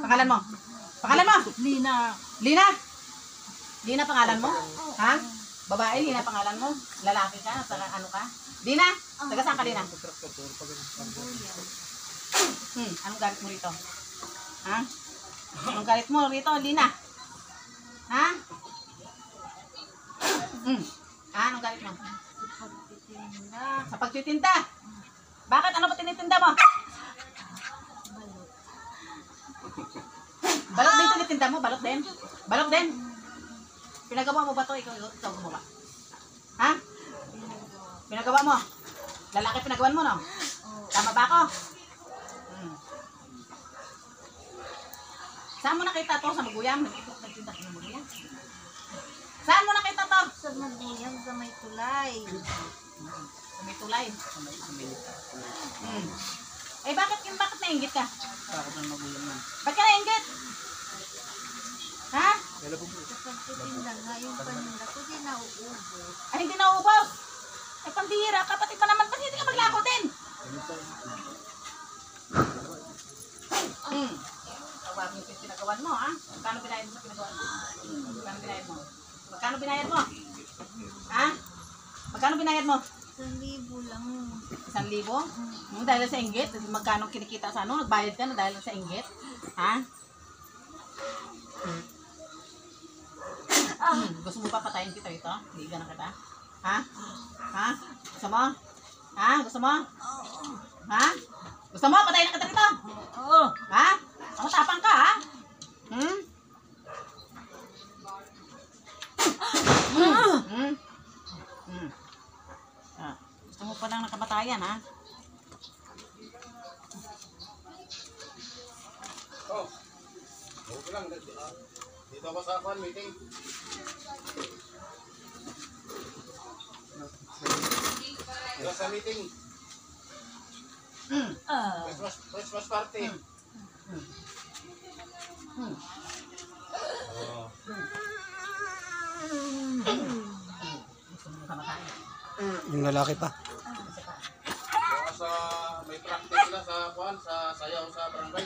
Pangalan mo? Pangalan mo? Lina. Lina? Lina pangalan mo? Ha? Babae, Lina pangalan mo? Lalaki ka? Sa ano ka? Lina? Taga saan ka, Lina? Anong galit mo rito? Ha? Anong galit mo rito, Lina? Ha? Anong galit mo? Sa pagtitinda. Bakit? Ano ba tinitinda mo? Balot din tinitinda mo? Balot din? Balot din? Pinagawa mo ba ito? Ikaw gumawa? Ha? Pinagawa mo? Lalaki pinagawan mo, no? Tama ba ako? Saan mo nakita to? Sa Maguyam? Nagtinda ko ng Maguyam? Saan mo nakita to? Sa Maguyam, sa may tulay. Sa may tulay? Eh bakit nainggit ka? Bakit ang Maguyam yan? Ba't ka nainggit? Ha? Sa pagtitinda nga, yung paninda ko di nauubos. Ay hindi naubos. Ay pambihira, kapatid pa naman. Ba't hindi ka maglako din? Tawag mo yung pinagawan mo, ha? Magkano binayad mo sa pinagawan mo? Magkano binayad mo? Magkano binayad mo? Ha? Magkano binayad mo? 1,000 lang. 1,000? Dahil sa inggit? Magkano kinikita sa ano? Nagbayad ka na dahil sa inggit? Ha? Gusto mo pa patayin kita ito? Hindi ka na kita? Ha? Ha? Gusto mo? Ha? Gusto mo? Ha? Gusto mo? Patayin na kita dito? Oo. Ha? Ako tapang ka, ha? Gusto mo pa lang nakamatayan, ha? Oh. Okay lang. Dito ako sa one meeting. Dito sa meeting. Christmas party. Yung lalaki pa. Baka sa may practice na sa kuan sa sayaw sa barangay.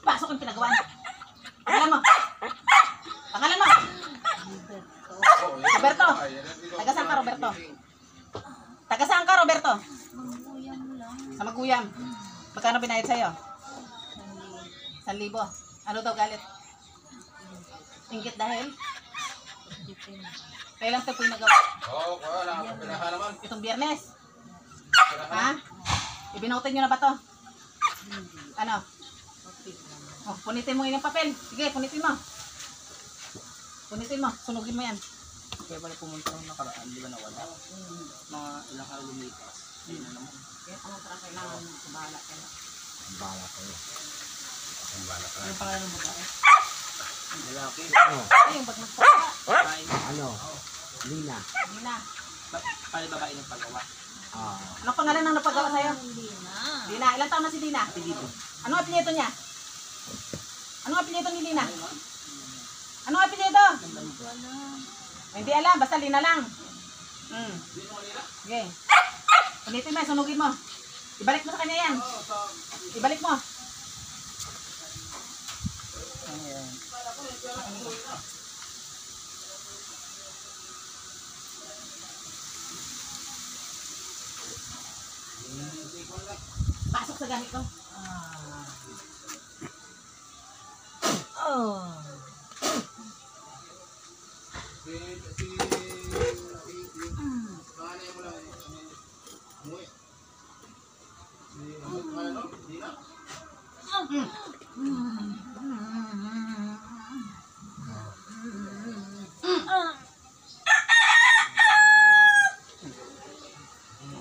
Pasok ang pinagawa niya. Pangalan mo? Pangalan mo? Roberto. Taga saan ka, Roberto? Taga saan ka, Roberto? Maguyam lang. Sa Maguyam. Magkano binayad sa'yo? 1,000. Ano daw galit? Inggit dahil? Kailan ito pinagawa? Oo, wala. Pinahan naman. Itong Biyernes? Pinahan. Ha? Ibinutin nyo na ba to? Ano? Oh, punitin mo yun yung papel. Sige, punitin mo. Punitin mo. Sunugin mo yan. Kaya pala pumunta ng nakaraan, di ba nawala? Mga ilang araw lumipas. Yun na naman. Kaya ano parang kailangan subahala kayo. Bala kayo. Ano yung pangalan ng babae? Ang lalaki. Ay, yung ba't magpapala? Babae. Ano? Lina. Hindi na. Pali babae ng paggawa. Anong pangalan ng napagawa sa'yo? Lina. Lina. Ilang taon na si Lina? Apelido. Anong apelyido niya? Anong apelyido ni Lina? Anong apelyido? Wala. Hindi alam, basta Lina lang. Sige. Punitin mo, sunugin mo. Ibalik mo sa kanya yan. Ibalik mo. Ayan. Pasok sa gamit ko. Oh. Panganay mo lang. Umuwi. Ano? Dina?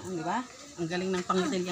Di ba? Ang galing ng pangitin